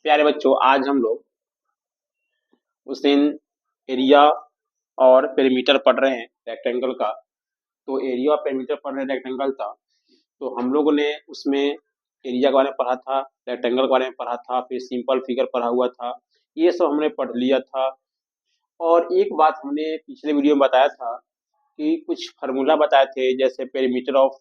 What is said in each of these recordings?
प्यारे बच्चों, आज हम लोग उस दिन एरिया और पेरीमीटर पढ़ रहे हैं रेक्टेंगल का। तो एरिया और पेरीमीटर पढ़ रहे रेक्टेंगल था, तो हम लोगों ने उसमें एरिया के बारे में पढ़ा था, रेक्टेंगल के बारे में पढ़ा था, फिर सिंपल फिगर पढ़ा हुआ था। ये सब हमने पढ़ लिया था। और एक बात हमने पिछले वीडियो में बताया था कि कुछ फार्मूला बताए थे, जैसे perimeter of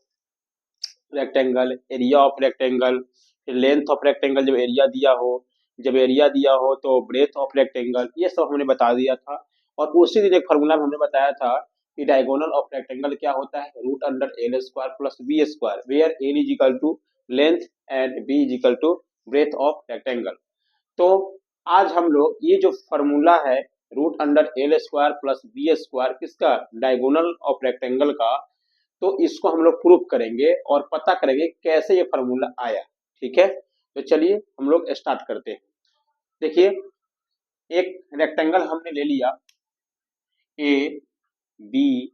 rectangle, area of rectangle, फिर लेंथ ऑफ रेक्टेंगल जब एरिया दिया हो, जब एरिया दिया हो तो ब्रेथ ऑफ रेक्टेंगल, ये सब हमने बता दिया था। और उसी दिन एक फार्मूला में हमने बताया था कि डायगोनल ऑफ रेक्टेंगल क्या होता है, root under L square plus B square, where L is equal to length and B is equal to breadth of rectangle. तो आज हम लोग ये जो फार्मूला है root under L square plus B square किसका, डायगोनल ऑफ रेक्टेंगल का, तो इसको हम लोग प्रूफ करेंगे और पता करेंगे कैसे ये फार्मूला आया। ठीक है, तो चलिए हम लोग स्टार्ट करते हैं। देखिए, एक रेक्टेंगल हमने ले लिया ए बी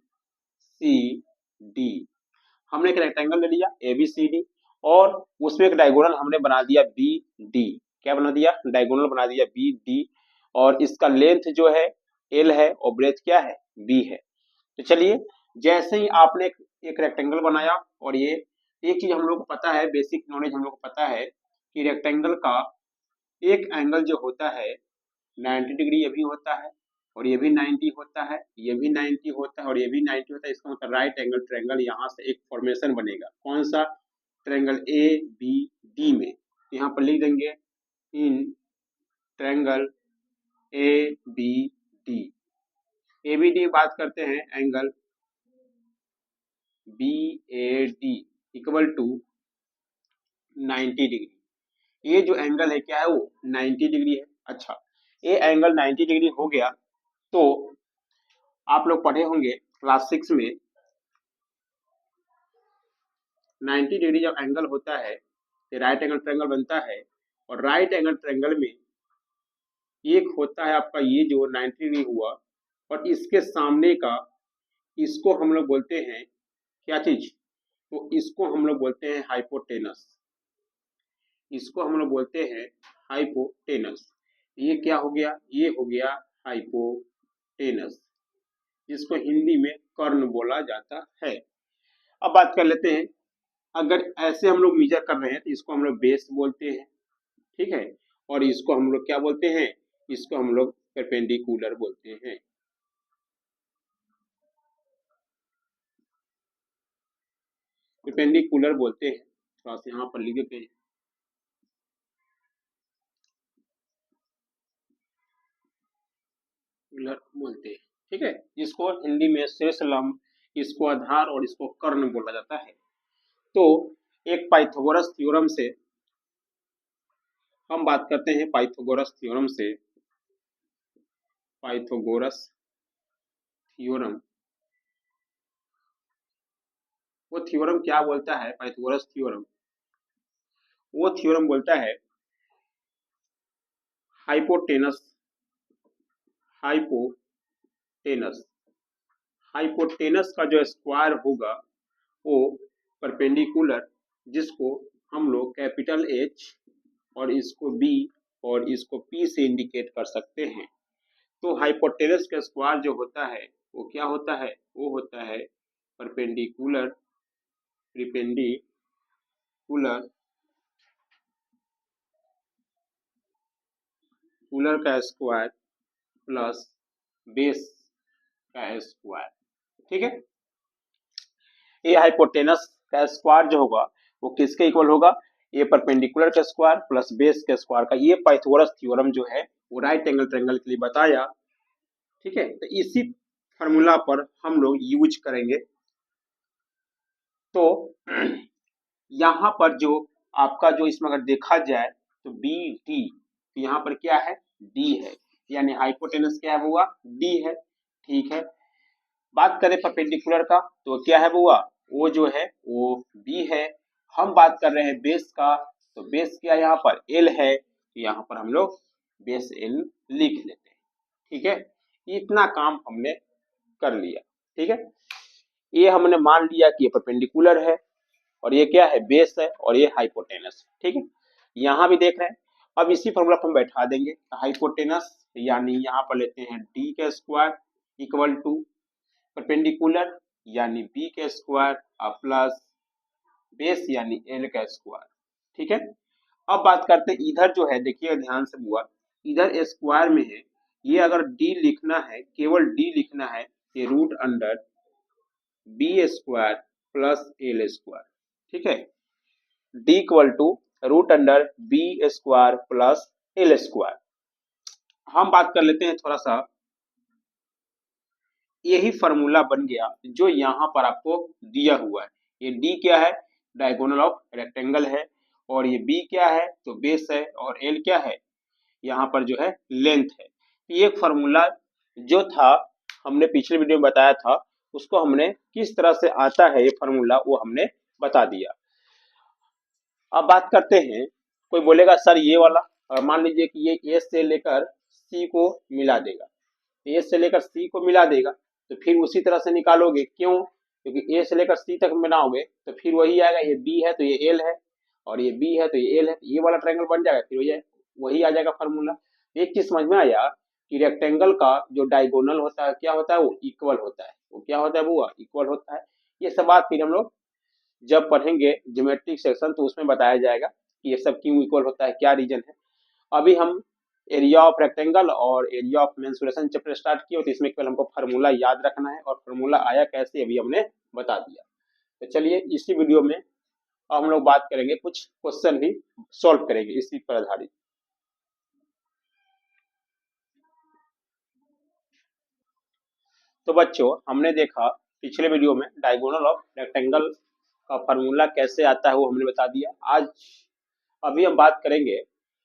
सी डी, हमने एक रेक्टेंगल ले लिया ए बी सी डी और उसमें एक डायगोनल हमने बना दिया बी डी। क्या बना दिया, डायगोनल बना दिया बी डी, और इसका लेंथ जो है एल है और ब्रेथ क्या है, बी है। तो चलिए, जैसे ही आपने एक रेक्टेंगल बनाया, और ये एक चीज हम लोग को पता है, बेसिक नॉलेज हम लोग को पता है कि रेक्टेंगल का एक एंगल जो होता है 90 डिग्री, ये भी होता है और ये भी 90 होता है, ये भी 90 होता है और ये भी 90 होता है। इसका मतलब राइट एंगल ट्रायंगल, यहाँ से एक फॉर्मेशन बनेगा। कौन सा, ट्रायंगल ए बी डी में। यहाँ पर लिख देंगे in triangle A B D, A B D बात करते हैं angle B A D equal to 90 degree. ये जो एंगल है क्या है, वो 90 डिग्री है। अच्छा, ये एंगल 90 डिग्री हो गया, तो आप लोग पढ़े होंगे क्लास 6 में 90 डिग्री जब एंगल होता है तो राइट एंगल ट्रायंगल बनता है। और राइट एंगल ट्रायंगल में एक होता है आपका ये जो 90 डिग्री हुआ, और इसके सामने का, इसको हम लोग बोलते हैं क्या चीज, तो इसको हम लोग बोलते हैं हाइपोटेनस। इसको हम लोग बोलते हैं हाइपोटेनस। ये क्या हो गया, ये हो गया हाइपोटेनस, जिसको हिंदी में कर्ण बोला जाता है। अब बात कर लेते हैं, अगर ऐसे हम लोग मेजर कर रहे हैं तो इसको हम लोग बेस बोलते हैं। ठीक है, और इसको हम लोग क्या बोलते हैं, इसको हम लोग परपेंडिकुलर बोलते हैं। परपेंडिकुलर बोलते हैं, थोड़ा सा यहाँ पर लिख देते हैं। बोलते हैं, ठीक है, इसको हिंदी में शीर्ष लंब, इसको आधार और इसको कर्ण बोला जाता है। तो एक पाइथागोरस थ्योरम से हम बात करते हैं, पाइथागोरस थ्योरम से, पाइथागोरस थ्योरम, वो थ्योरम क्या बोलता है, पाइथागोरस थ्योरम, वो थ्योरम बोलता है हाइपोटेनस, हाइपोटेनस, हाइपोटेनस का जो स्क्वायर होगा वो परपेंडिकुलर, जिसको हम लोग कैपिटल एच और इसको बी और इसको पी से इंडिकेट कर सकते हैं। तो हाइपोटेनस का स्क्वायर जो होता है वो क्या होता है, वो होता है परपेंडिकुलर, परपेंडिकुलर कुलर का स्क्वायर प्लस बेस का स्क्वायर। ठीक है, ये हाइपोटेनस का स्क्वायर जो होगा वो किसके इक्वल होगा, ये परपेंडिकुलर का स्क्वायर प्लस बेस के स्क्वायर का। ये पाइथागोरस थ्योरम जो है वो राइट एंगल ट्रायंगल के लिए बताया। ठीक है, तो इसी फार्मूला पर हम लोग यूज करेंगे। तो यहाँ पर जो आपका जो इसमें अगर देखा जाए तो बी डी, तो यहाँ पर क्या है, डी है, यानी हाइपोटेनस क्या है हुआ, डी है। ठीक है, बात करें परपेंडिकुलर का तो क्या है हुआ, वो जो है वो बी है। हम बात कर रहे हैं बेस का, तो बेस क्या यहाँ पर एल है, तो यहाँ पर हम लोग बेस एल लिख लेते हैं। ठीक है, इतना काम हमने कर लिया। ठीक है, ये हमने मान लिया कि ये परपेंडिकुलर है और ये क्या है, बेस है और ये हाइपोटेनस है। ठीक है, यहाँ भी देख रहे हैं। अब इसी फॉर्मूला को हम बैठा देंगे, हाइपोटेनस यानी यहाँ पर लेते हैं डी का स्क्वायर इक्वल टू परपेंडिकुलर यानी बी का स्क्वायर प्लस बेस यानी एल का स्क्वायर। ठीक है, अब बात करते हैं इधर जो है, देखिए ध्यान से बुआ, इधर स्क्वायर में है, ये अगर डी लिखना है, केवल डी लिखना है, ये root under B square plus L square. ठीक है, D equal to root under B square plus L square. हम बात कर लेते हैं थोड़ा सा, यही फॉर्मूला बन गया जो यहाँ पर आपको दिया हुआ है। ये डी क्या है, डायगोनल ऑफ रेक्टेंगल है, और ये बी क्या है, तो बेस है, और एल क्या है, यहाँ पर जो है लेंथ है। ये फॉर्मूला जो था हमने पिछले वीडियो में बताया था, उसको हमने किस तरह से आता है ये फॉर्मूला वो हमने बता दिया। अब बात करते हैं, कोई बोलेगा सर ये वाला, और मान लीजिए कि ये ए से लेकर सी को मिला देगा, ए से लेकर सी को मिला देगा, तो फिर उसी तरह से निकालोगे, क्यों, क्योंकि ए से लेकर सी तक बनाओगे तो फिर वही आएगा, ये बी है तो ये एल है, और ये बी है तो ये एल है, ये वाला ट्रायंगल बन जाएगा, फिर वही आ जाएगा फॉर्मूला। एक चीज समझ में आया कि रेक्टेंगल का जो डायगोनल होता है क्या होता है, वो इक्वल होता है, वो क्या होता है, वो इक्वल होता है। ये सब बात फिर हम लोग जब पढ़ेंगे ज्योमेट्रिक सेक्शन तो उसमें बताया जाएगा कि ये सब क्यों इक्वल होता है, क्या रीजन है। अभी हम एरिया ऑफ रेक्टेंगल और area of mensuration chapter start किया, तो इसमें केवल हमको फार्मूला याद रखना है, और फार्मूला आया कैसे अभी हमने बता दिया। तो चलिए इसी वीडियो में अब हम लोग बात करेंगे, कुछ क्वेश्चन भी सॉल्व करेंगे इसी पर आधारित। तो बच्चों हमने देखा पिछले वीडियो में डायगोनल ऑफ रेक्टेंगल का फार्मूला कैसे आता है वो हमने बता दिया। आज अभी हम बात करेंगे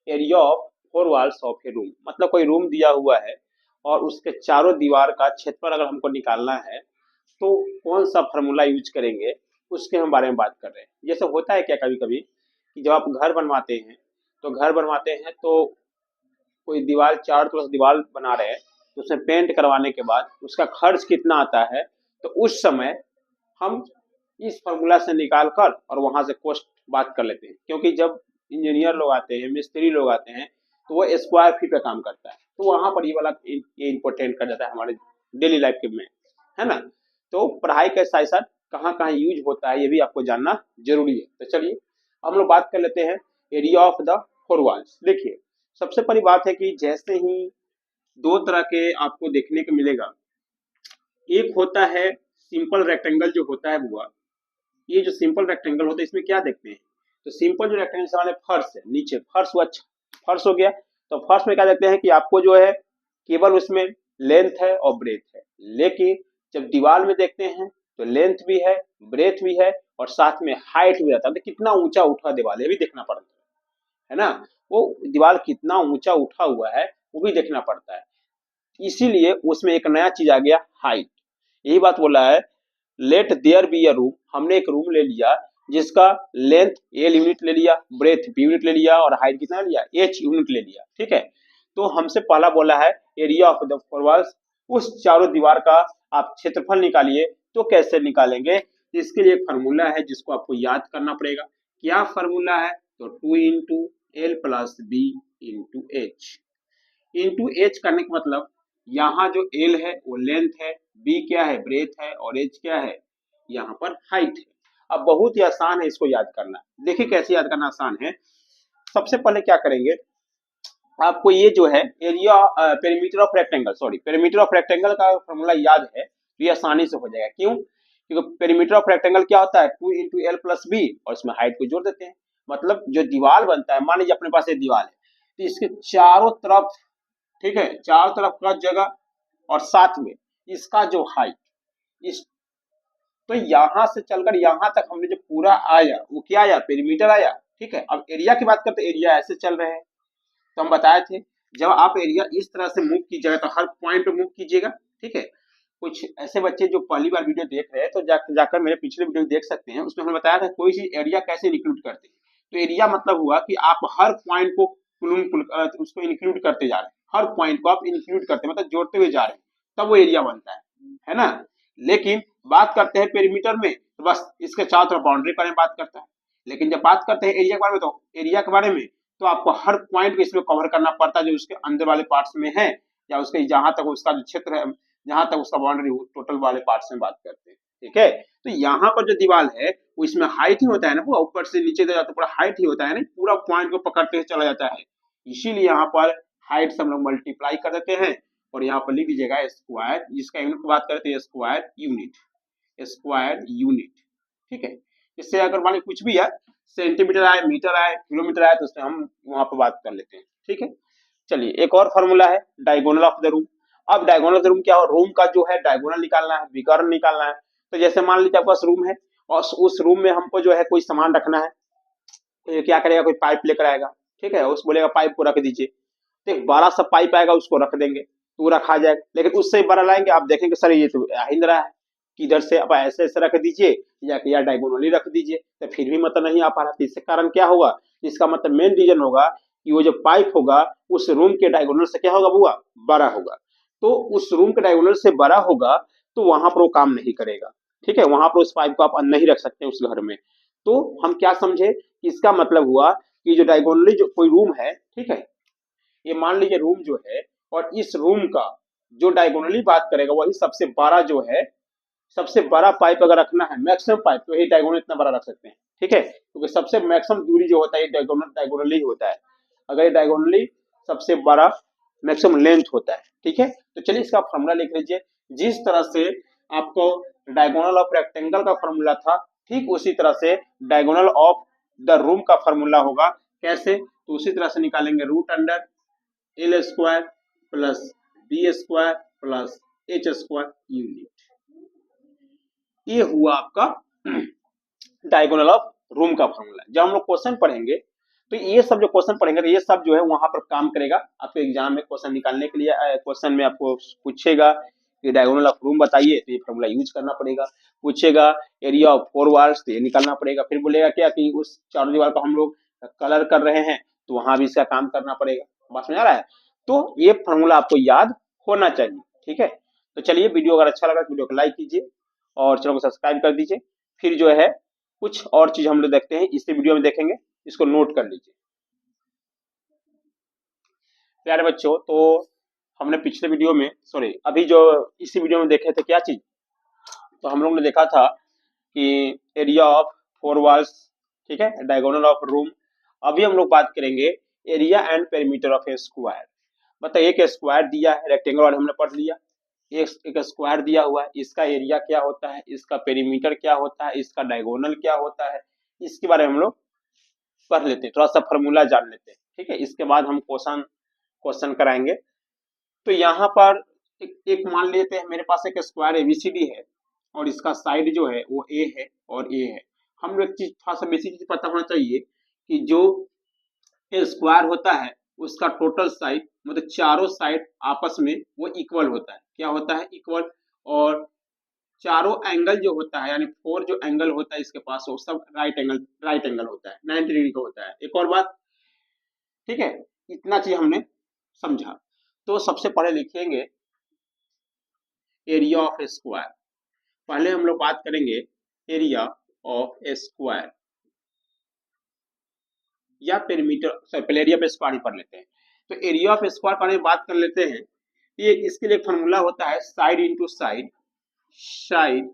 area of four walls of A room, मतलब कोई रूम दिया हुआ है और उसके चारों दीवार का क्षेत्रफल अगर हमको निकालना है तो कौन सा फार्मूला यूज करेंगे उसके हम बारे में बात कर रहे हैं। जैसे होता है क्या कभी कभी कि जब आप घर बनवाते हैं तो कोई दीवार चारों तरफ दीवार बना रहे हैं, तो उसमें पेंट करवाने के बाद उसका खर्च कितना आता है, तो उस समय हम इस फॉर्मूला से निकाल कर और वहां से कॉस्ट बात कर लेते हैं, क्योंकि जब इंजीनियर लोग आते हैं, मिस्त्री लोग आते हैं, तो वो स्क्वायर फीट का काम करता है, तो वहां पर ये वाला ये इम्पोर्टेंट कर जाता है हमारे डेली लाइफ के में, है ना। तो पढ़ाई के साथ साथ कहाँ कहाँ यूज होता है ये भी आपको जानना जरूरी है। तो चलिए हम लोग बात कर लेते हैं area of the four walls. देखिए सबसे पहली बात है कि जैसे ही दो तरह के आपको देखने को मिलेगा, एक होता है सिंपल रेक्टेंगल जो होता है बुआ, ये जो सिंपल रेक्टेंगल होता है इसमें क्या देखते हैं, तो सिंपल जो रेक्टेंगल से फर्श है, नीचे फर्श हुआ, फर्श हो गया, तो फर्श में क्या देखते हैं कि आपको जो है केवल उसमें लेंथ है और ब्रेथ है, लेकिन जब दीवार में देखते हैं तो लेंथ भी है, ब्रेथ भी है, और साथ में हाइट भी रहता है, तो कितना ऊंचा उठा दीवार है भी देखना पड़ता है ना, वो दीवार कितना ऊंचा उठा हुआ है वो भी देखना पड़ता है। इसीलिए उसमें एक नया चीज आ गया, हाइट। यही बात बोला है, let there be a room, हमने एक रूम ले लिया जिसका लेंथ एल यूनिट ले लिया, ब्रेथ बी यूनिट ले लिया, और हाइट कितना लिया, एच यूनिट ले लिया। ठीक है, तो हमसे पहला बोला है area of the four walls, उस चारों दीवार का आप क्षेत्रफल निकालिए। तो कैसे निकालेंगे, इसके लिए एक फार्मूला है जिसको आपको याद करना पड़ेगा। क्या फार्मूला है, तो 2 into L plus B into H करने का मतलब यहाँ जो एल है वो लेंथ है, बी क्या है, ब्रेथ है, और एच क्या है, यहाँ पर हाइट है। अब बहुत ही आसान है इसको याद करना। देखिए कैसे याद करना आसान है। सबसे पहले क्या करेंगे, आपको ये जो है area perimeter of rectangle, perimeter of rectangle का फॉर्मूला याद है तो ये आसानी से हो जाएगा। क्यों, क्योंकि पेरीमीटर ऑफ रेक्टेंगल क्या होता है, 2 इंटू एल प्लस बी, और इसमें हाइट को जोड़ देते हैं। मतलब जो दीवार बनता है, मान लीजिए अपने पास एक दीवार है, तो इसके चारों तरफ, ठीक है, चारों तरफ का जगह और साथ में इसका जो हाइट, इस तो यहां से चलकर यहां तक हमने जो पूरा आया वो क्या आया, पेरीमीटर आया। ठीक है, अब एरिया की बात करते, एरिया ऐसे चल रहे हैं, तो हम बताए थे जब आप एरिया इस तरह से मूव कीजिएगा तो हर पॉइंट पे मूव कीजिएगा। ठीक है, कुछ ऐसे बच्चे जो पहली बार वीडियो देख रहे हैं तो जाकर मेरे पिछले वीडियो देख सकते हैं, उसमें हमने बताया था कोई चीज एरिया कैसे इंक्लूड करते हैं। तो एरिया मतलब हुआ कि आप हर पॉइंट को उसको इंक्लूड करते जा रहे हैं, हर पॉइंट को आप इंक्लूड करते हैं, मतलब जोड़ते हुए जा रहे हैं, तब वो एरिया बनता है ना। लेकिन बात करते हैं पेरीमीटर में तो बस इसके चारों तरफ बाउंड्री पर बात करता है, लेकिन जब बात करते हैं एरिया के बारे में, तो एरिया के बारे में तो आपको हर पॉइंट को इसमें कवर करना पड़ता है जो उसके अंदर वाले पार्ट्स में है, या उसके जहां तक उसका जो क्षेत्र है, जहां तक उसका बाउंड्री टोटल वाले पार्ट्स में बात करते हैं। ठीक है, तो यहाँ पर जो दीवार है वो इसमें हाइट ही होता है ना, वो ऊपर से नीचे जाता है पूरा हाइट ही होता है ना, पूरा पॉइंट को पकड़ते हुए चला जाता है, इसीलिए यहाँ पर हाइट से हम लोग मल्टीप्लाई कर देते हैं और यहाँ पर लिख दीजिएगा स्क्वायर, जिसका यूनिट की बात करते हैं स्क्वायर यूनिट, स्क्वायर यूनिट। ठीक है, इससे अगर मान लीजिए कुछ भी है, सेंटीमीटर आए, मीटर आए, किलोमीटर आए, तो उससे हम वहां पर बात कर लेते हैं। ठीक है, चलिए एक और फॉर्मूला है डायगोनल ऑफ द रूम। अब डायगोनल ऑफ द रूम क्या हो, रूम का जो है डायगोनल निकालना है, विकर्ण निकालना है। तो जैसे मान लीजिए आपके पास रूम है और उस रूम में हमको जो है कोई सामान रखना है, तो ये क्या करेगा, कोई पाइप लेकर आएगा। ठीक है, उस बोलेगा पाइप को रख दीजिए, तो एक बड़ा सा पाइप आएगा, उसको रख देंगे तो वो रखा जाएगा। लेकिन उससे बड़ा लाएंगे, आप देखेंगे सर ये तो आ ही नहीं रहा है, किधर से आप ऐसे ऐसे रख दीजिए या डायगोनली रख दीजिए, तो फिर भी मतलब नहीं आ पा रहा। तो इसके कारण क्या होगा, इसका मतलब मेन रीजन होगा कि वो जो पाइप होगा उस रूम के डायगोनल से क्या होगा, बुआ बड़ा होगा। तो उस रूम के डायगोनल से बड़ा होगा तो वहां पर वो काम नहीं करेगा। ठीक है, वहां पर उस पाइप को आप नहीं रख सकते उस घर में। तो हम क्या समझे, इसका मतलब हुआ कि जो डायगोनली जो कोई रूम है, ठीक है, ये मान लीजिए रूम जो है, और इस रूम का जो डायगोनली बात करेगा वही सबसे बड़ा जो है, सबसे बड़ा पाइप अगर रखना है मैक्सिमम पाइप, तो यही डायगोनल इतना बड़ा रख सकते हैं। ठीक है, क्योंकि सबसे मैक्सिमम दूरी जो होता है ये डायगोनली होता है। अगर ये डायगोनली सबसे बड़ा मैक्सिमम लेंथ होता है। ठीक है, तो चलिए इसका फॉर्मूला लिख लीजिए। जिस तरह से आपको डायगोनल ऑफ रेक्टेंगल का फॉर्मूला था, ठीक उसी तरह से डायगोनल ऑफ द रूम का फॉर्मूला होगा। कैसे, तो उसी तरह से निकालेंगे, root under L square plus B square plus H square unit. ये हुआ आपका डायगोनल ऑफ रूम का फॉर्मूला। जब हम लोग क्वेश्चन पढ़ेंगे तो ये सब जो क्वेश्चन पढ़ेंगे तो ये सब जो है वहां पर काम करेगा आपके एग्जाम में। क्वेश्चन निकालने के लिए क्वेश्चन में आपको पूछेगा कि डायगोनल ऑफ रूम बताइए, तो ये फॉर्मूला यूज करना पड़ेगा। पूछेगा एरिया ऑफ 4 वॉल्स, तो ये निकालना पड़ेगा। फिर बोलेगा क्या कि उस चारों दीवार को हम लोग कलर कर रहे हैं, तो वहां भी इसका काम करना पड़ेगा। बात समझ आ रहा है, तो ये फॉर्मूला आपको याद होना चाहिए। ठीक है, तो चलिए वीडियो अगर अच्छा लगा तो वीडियो को लाइक कीजिए और चैनल को सब्सक्राइब कर दीजिए। फिर जो है कुछ और चीज हम लोग देखते हैं, इसी वीडियो में देखेंगे, इसको नोट कर लीजिए प्यारे बच्चों। तो हमने पिछले वीडियो में, सॉरी अभी जो इसी वीडियो में देखे थे क्या चीज, तो हम लोग ने देखा था कि एरिया ऑफ 4 वॉल्स, ठीक है, डायगोनल ऑफ रूम। अभी हम लोग बात करेंगे area and perimeter of A square. मतलब एक स्क्वायर दिया है, रेक्टेंगल वाले हमने पढ़ लिया, एक स्क्वायर दिया हुआ है, इसका एरिया क्या होता है, इसका पेरीमीटर क्या होता है, इसका डायगोनल क्या होता है, इसके बारे में हम लोग पढ़ लेते हैं, थोड़ा सा फॉर्मूला जान लेते हैं। ठीक है, इसके बाद हम क्वेश्चन कराएंगे। तो यहाँ पर एक मान लेते हैं मेरे पास एक स्क्वायर एबीसीडी है और इसका साइड जो है वो ए है और ए है। हम लोग चीज थोड़ा सा बेसिक चीज पता होना चाहिए कि जो स्क्वायर होता है उसका टोटल साइड, मतलब चारों साइड आपस में वो इक्वल होता है। क्या होता है, इक्वल। और चारों एंगल जो होता है, यानी 4 जो एंगल होता है इसके पास, वो सब राइट एंगल होता है, 90 डिग्री का होता है। एक और बात, ठीक है, इतना चीज हमने समझा। तो सबसे पहले लिखेंगे एरिया ऑफ ए स्क्वायर। पहले हम लोग बात करेंगे एरिया ऑफ ए स्क्वायर या पेरीमीटर, पहले एरिया पे स्क्वायर ही पढ़ लेते हैं। तो एरिया ऑफ स्क्वायर पढ़ने बात कर लेते हैं। ये इसके लिए फॉर्मूला होता है side into side, side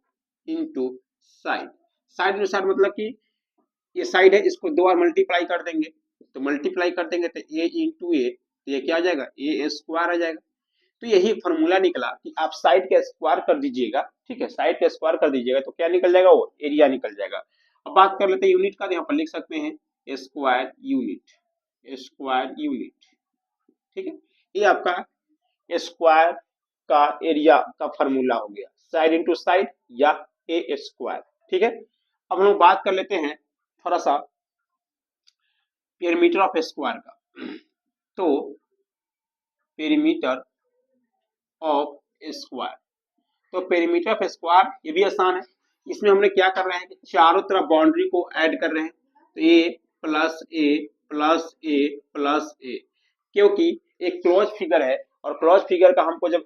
into side. Side into side मतलब कि ये साइड है, इसको 2 बार मल्टीप्लाई कर देंगे, तो मल्टीप्लाई कर देंगे तो ए इंटू ए, तो ये क्या आ जाएगा, ए स्क्वायर आ जाएगा। तो यही फॉर्मूला निकला कि आप साइड का स्क्वायर कर दीजिएगा। ठीक है, साइड का स्क्वायर कर दीजिएगा तो क्या निकल जाएगा, वो एरिया निकल जाएगा। अब बात कर लेते हैं यूनिट का, तो यहाँ पर लिख सकते हैं स्क्वायर यूनिट, स्क्वायर यूनिट। ठीक है, ये आपका स्क्वायर का एरिया का फॉर्मूला हो गया, साइड इंटू साइड या ए स्क्वायर। ठीक है, अब हम लोग बात कर लेते हैं थोड़ा सा पेरीमीटर ऑफ स्क्वायर का। तो पेरीमीटर ऑफ स्क्वायर, तो पेरीमीटर ऑफ स्क्वायर ये भी आसान है। इसमें हमने क्या कर रहे हैं कि चारों तरफ बाउंड्री को ऐड कर रहे हैं, तो ए प्लस ए प्लस ए प्लस ए, क्योंकि एक क्लोज फिगर है और क्लोज फिगर का हमको जब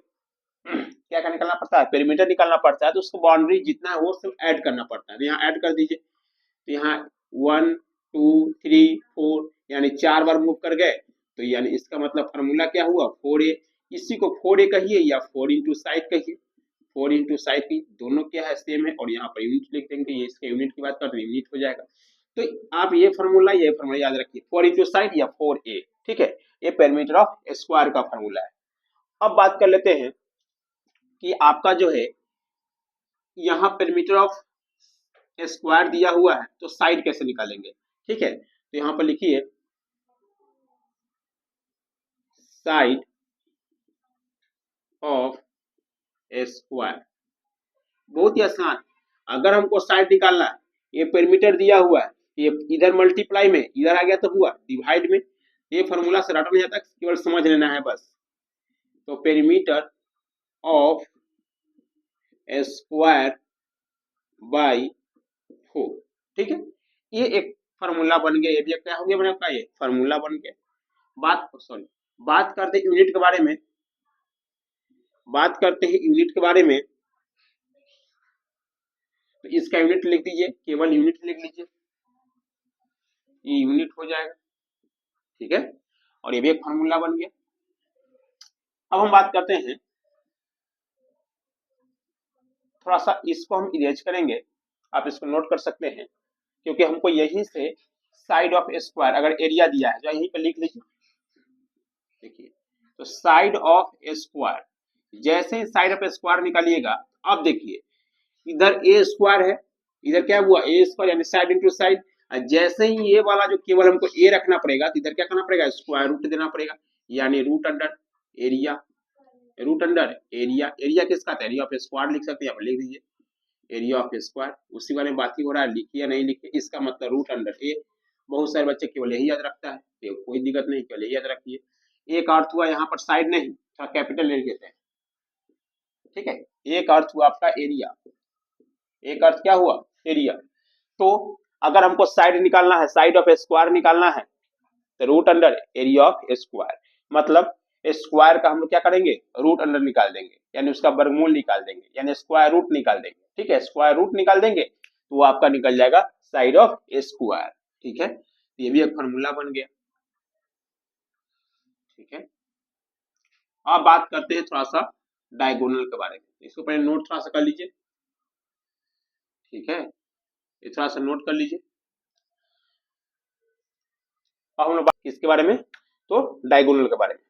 क्या का निकालना पड़ता है, पेरीमीटर निकालना पड़ता है, तो उसको बाउंड्री जितना है वो सब ऐड करना पड़ता है। तो यहाँ ऐड कर दीजिए, तो यहाँ 1 2 3 4 यानी 4 बार मूव कर गए, तो यानी इसका मतलब फार्मूला क्या हुआ 4a। इसी को 4a कहिए या 4 इंटू साइड कहिए, 4 इंटू साइड की दोनों क्या है सेम है, और यहाँ पर यूनिट लिख देंगे, ये इसके यूनिट की बात करते हैं यूनिट हो जाएगा। तो आप ये फार्मूला याद रखिए 4 इंटू साइड या 4a, ठीक है। ये पेरीमीटर ऑफ स्क्वायर का फार्मूला है। अब बात कर लेते हैं कि आपका जो है यहाँ पेरीमीटर ऑफ स्क्वायर दिया हुआ है, तो साइड कैसे निकालेंगे, ठीक है। तो यहाँ पर लिखिए साइड ऑफ स्क्वायर, बहुत ही आसान। अगर हमको साइड निकालना है, ये पेरीमीटर दिया हुआ है, ये इधर मल्टीप्लाई में इधर आ गया तो हुआ डिवाइड में, ये फार्मूला से रटा नहीं जाता, केवल समझ लेना है बस। तो पेरीमीटर ऑफ स्क्वायर बाई 4, ठीक है। ये एक फार्मूला बन गया, ये भी क्या हो गया मैंने आपका, ये फार्मूला बन गया। बात करते हैं यूनिट के बारे में, बात करते हैं यूनिट के बारे में। तो इसका यूनिट लिख दीजिए, केवल यूनिट लिख लीजिए, ये यूनिट हो जाएगा, ठीक है। और ये भी एक फार्मूला बन गया। अब हम बात करते हैं, थोड़ा सा इसको हम इरेज करेंगे, आप इसको नोट कर सकते हैं, क्योंकि हमको यहीं से साइड ऑफ स्क्वायर अगर एरिया दिया है, तो यहीं पे लिख लीजिए। देखिए, तो साइड ऑफ स्क्वायर, जैसे ही साइड ऑफ स्क्वायर निकालिएगा, अब देखिए इधर ए स्क्वायर है, इधर क्या हुआ ए स्क्वायर, यानी साइड इंटू साइड। जैसे ही ये वाला जो केवल हमको ए रखना पड़ेगा, तो इधर क्या करना पड़ेगा स्क्वायर रूट देना पड़ेगा, यानी root under area, root under area. Area किसका था, एरिया ऑफ स्क्वायर लिख सकते हैं, आप लिख दीजिए एरिया ऑफ स्क्वायर। उसी बारे में बात ही हो रहा है, लिखिए या नहीं लिखिए, इसका मतलब रूट अंडर ए। बहुत सारे बच्चे केवल यही याद रखता है, तो कोई दिक्कत नहीं, केवल यही याद रखिए। एक अर्थ हुआ यहाँ पर साइड नहीं, थोड़ा कैपिटल ले लेते हैं, ठीक है। एक अर्थ हुआ आपका एरिया, एक अर्थ क्या हुआ एरिया। तो अगर हमको साइड निकालना है, साइड ऑफ स्क्वायर निकालना है, तो root under area of square, मतलब स्क्वायर का हम लोग क्या करेंगे रूट अंडर निकाल देंगे, यानी उसका वर्गमूल निकाल देंगे, यानी स्क्वायर रूट निकाल देंगे, ठीक है। स्क्वायर रूट निकाल देंगे तो वो आपका निकल जाएगा साइड ऑफ स्क्वायर, ठीक है। ये भी एक फॉर्मूला बन गया, ठीक है। अब बात करते हैं थोड़ा सा डायगोनल के बारे में। इसको पहले नोट थोड़ा सा कर लीजिए, ठीक है, ये थोड़ा सा नोट कर लीजिए। अब हम लोग बात किसके बारे में, तो डायगोनल के बारे में।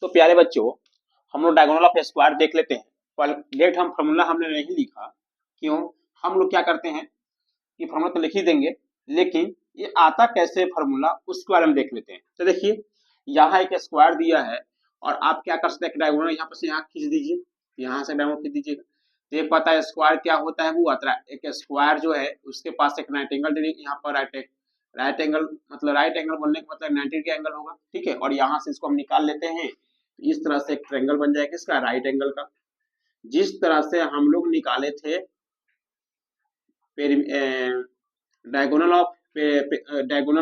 तो प्यारे बच्चों, हम लोग डायगोनल ऑफ स्क्वायर देख लेते हैं। पर डेट हम फॉर्मूला हमने नहीं लिखा, क्यों, हम लोग क्या करते हैं कि फॉर्मूला तो लिख ही देंगे, लेकिन ये आता कैसे फॉर्मूला उसके बारे में देख लेते हैं। तो देखिए यहाँ एक स्क्वायर दिया है, और आप क्या कर सकते हैं डायगोनल यहाँ पर से यहाँ खींच दीजिए, यहाँ से डायगोनल खींच दीजिएगा। तो ये पता है स्क्वायर क्या होता है, वो आता है एक स्क्वायर जो है उसके पास एक राइट एंगल, यहाँ पर राइट एंगल मतलब राइट एंगल बोलने का मतलब 90 का एंगल होगा, ठीक है। और यहाँ से इसको हम निकाल लेते हैं, इस तरह से एक ट्रायंगल बन जाएगा इसका राइट एंगल का, जिस तरह से हम लोग निकाले थे diagonal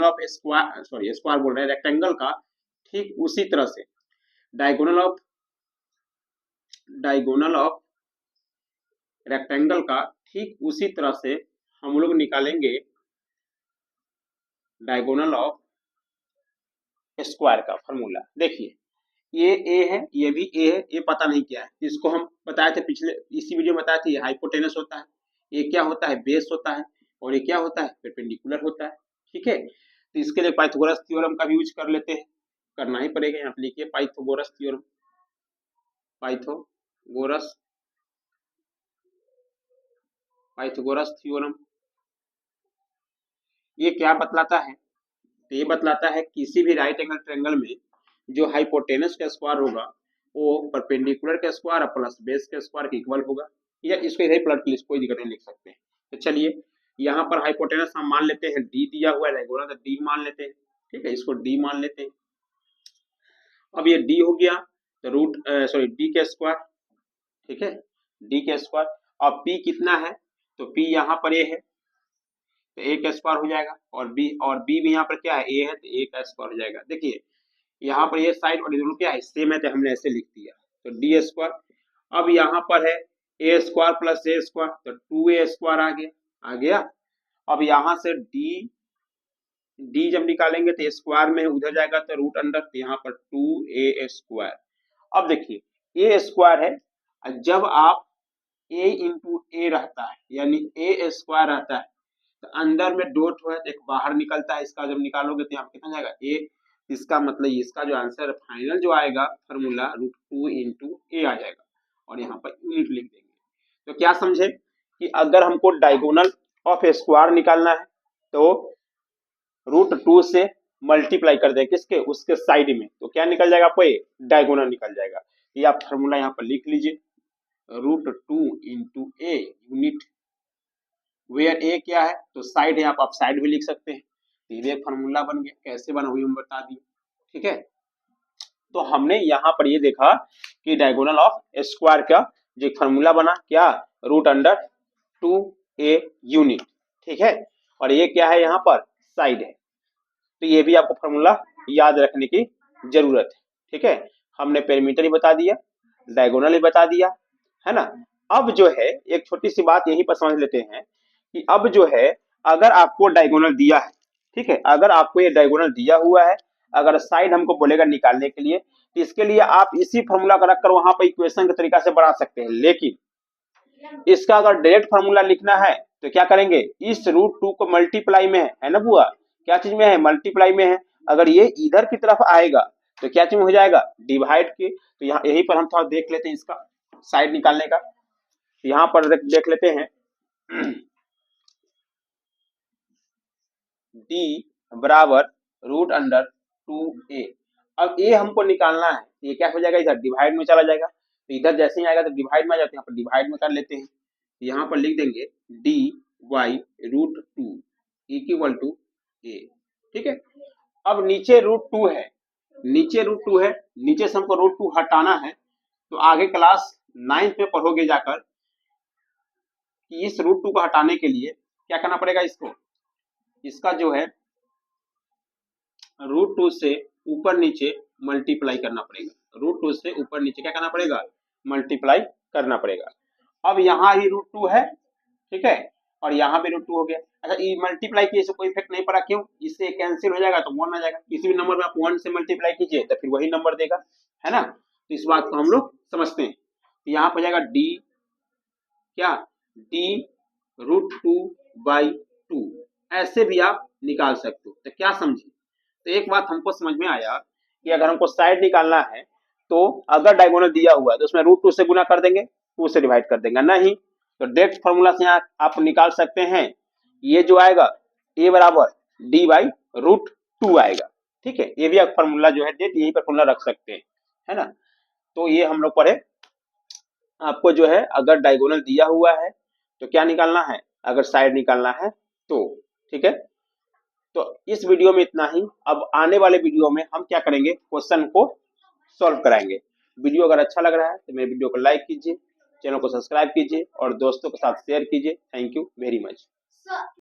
of square, sorry square बोल रहे हैं रेक्टेंगल का, ठीक उसी तरह से डायगोनल ऑफ रेक्टेंगल का ठीक उसी तरह से हम लोग निकालेंगे डायगोनल ऑफ स्क्वायर का फॉर्मूला। देखिए ये ए है, ये भी ए है, ये पता नहीं क्या है, इसको हम बताए थे पिछले इसी वीडियो में बताए थे, ये हाइपोटेनस होता है, ये क्या होता है बेस होता है, और ये क्या होता है परपेंडिकुलर होता है, ठीक है। तो इसके लिए पाइथागोरस थ्योरम का भी यूज कर लेते हैं, करना ही पड़ेगा। यहाँ पे लिखिए पाइथागोरस थ्योरम, पाइथागोरस थ्योरम। ये क्या बतलाता है, तो ये बतलाता है किसी भी राइट एंगल ट्रायंगल में जो हाइपोटेनस का स्क्वायर होगा वो परपेंडिकुलर के स्क्वायर प्लस बेस के स्क्वायर के इक्वल होगा, या इसको इधर प्लट के लिए कोई दिक्कत नहीं लिख सकते हैं। तो चलिए यहाँ पर हाइपोटेनस हम मान लेते हैं डी दिया हुआ है, तो डी मान लेते हैं, ठीक है, इसको डी मान लेते हैं। अब ये डी हो गया तो रूट सॉरी डी के स्क्वायर, ठीक है, डी के स्क्वायर। अब पी कितना है, तो पी यहाँ पर ए है, तो ए का स्क्वायर हो जाएगा, और बी भी यहाँ पर क्या है ए है, तो ए का स्क्वायर हो जाएगा। देखिए यहाँ पर ये साइड और दोनों क्या है सेम है, तो हमने ऐसे लिख दिया, तो डी स्क्वायर। अब यहाँ पर है ए स्क्वायर प्लस ए स्क्वायर, तो 2a स्क्वायर आ गया। अब यहाँ से डी जब निकालेंगे तो स्क्वायर में उधर जाएगा तो रूट अंडर, तो यहाँ पर 2a स्क्वायर। अब देखिए ए स्क्वायर है, जब आप a इंटू ए रहता है यानी ए स्क्वायर रहता है तो अंदर में डॉट हुआ है तो एक बाहर निकलता है, इसका जब निकालोगे तो यहाँ पे कितना जाएगा ए, इसका मतलब इसका जो आंसर फाइनल जो आएगा फॉर्मूला √2 इंटू ए आ जाएगा और यहाँ पर यूनिट लिख देंगे। तो क्या समझे कि अगर हमको डायगोनल ऑफ स्क्वायर निकालना है तो √2 से मल्टीप्लाई कर दें किसके, उसके साइड में, तो क्या निकल जाएगा आपको, ए डायगोनल निकल जाएगा। ये आप फॉर्मूला यहाँ पर लिख लीजिए, √2 इंटू ए यूनिट वेयर ए क्या है तो साइड है, आप साइड भी लिख सकते हैं। तो ये फॉर्मूला बन गया, कैसे बना हुई हम बता दिए। ठीक है, तो हमने यहाँ पर ये देखा कि डायगोनल ऑफ स्क्वायर का जो फॉर्मूला बना क्या, √2a यूनिट। ठीक है, और ये क्या है यहाँ पर साइड है, तो ये भी आपको फॉर्मूला याद रखने की जरूरत है। ठीक है, हमने पेरीमीटर ही बता दिया, डायगोनल ही बता दिया, है ना। अब जो है एक छोटी सी बात यहीं पर समझ लेते हैं कि अब जो है अगर आपको डायगोनल दिया है, ठीक है, अगर आपको ये डायगोनल दिया हुआ है, अगर साइड हमको बोलेगा निकालने के लिए तो इसके लिए आप इसी फॉर्मूला का रखकर वहां पर इक्वेशन के तरीका से बढ़ा सकते हैं। लेकिन इसका अगर डायरेक्ट फॉर्मूला लिखना है तो क्या करेंगे, इस √2 को मल्टीप्लाई में है ना बुआ, क्या चीज में है, मल्टीप्लाई में है। अगर ये इधर की तरफ आएगा तो क्या चीज हो जाएगा, डिवाइड के। तो यहाँ यहीं पर हम थोड़ा देख लेते हैं इसका साइड निकालने का, यहाँ पर देख लेते हैं d बराबर √2a। अब a हमको निकालना है, ये क्या हो जाएगा, इधर डिवाइड में चला जाएगा, तो इधर जैसे ही आएगा तो डिवाइड में आ जाते हैं, यहाँ पर डिवाइड में कर लेते हैं, यहाँ पर लिख देंगे dy√2 इक्वल टू a। ठीक है, अब नीचे √2 है, नीचे से हमको √2 हटाना है, तो आगे क्लास 9th में पढ़ोगे जाकर कि इस √2 को हटाने के लिए क्या करना पड़ेगा, इसका जो है √2 से ऊपर नीचे मल्टीप्लाई करना पड़ेगा, √2 से ऊपर नीचे क्या करना पड़ेगा, मल्टीप्लाई करना पड़ेगा। अब यहाँ ही √2 है, ठीक है, और यहाँ भी √2 हो गया। अच्छा, ये मल्टीप्लाई किए से कोई इफेक्ट नहीं पड़ा, क्यों, इससे कैंसिल हो जाएगा तो 1 आ जाएगा। किसी भी नंबर में आप 1 से मल्टीप्लाई कीजिए तो फिर वही नंबर देगा, है ना। तो इस बात को हम लोग समझते हैं। तो यहाँ पर जाएगा d क्या, d√2/2, ऐसे भी आप निकाल सकते हो। तो क्या समझे, तो एक बात हमको समझ में आया कि अगर हमको साइड निकालना है तो अगर डायगोनल दिया हुआ है तो उसमें √2 से गुना कर देंगे, 2 से डिवाइड कर देंगे, नहीं तो डायरेक्ट फॉर्मूला से यहाँ आप निकाल सकते हैं, ये जो आएगा a बराबर d/√2 आएगा। ठीक है, ये भी आप फॉर्मूला जो है डेट यहीं पर फॉर्मूला रख सकते हैं, है ना। तो ये हम लोग पढ़े, आपको जो है अगर डायगोनल दिया हुआ है तो क्या निकालना है, अगर साइड निकालना है तो। ठीक है, तो इस वीडियो में इतना ही। अब आने वाले वीडियो में हम क्या करेंगे, क्वेश्चन को सॉल्व कराएंगे। वीडियो अगर अच्छा लग रहा है तो मेरे वीडियो को लाइक कीजिए, चैनल को सब्सक्राइब कीजिए और दोस्तों के साथ शेयर कीजिए। Thank you very much.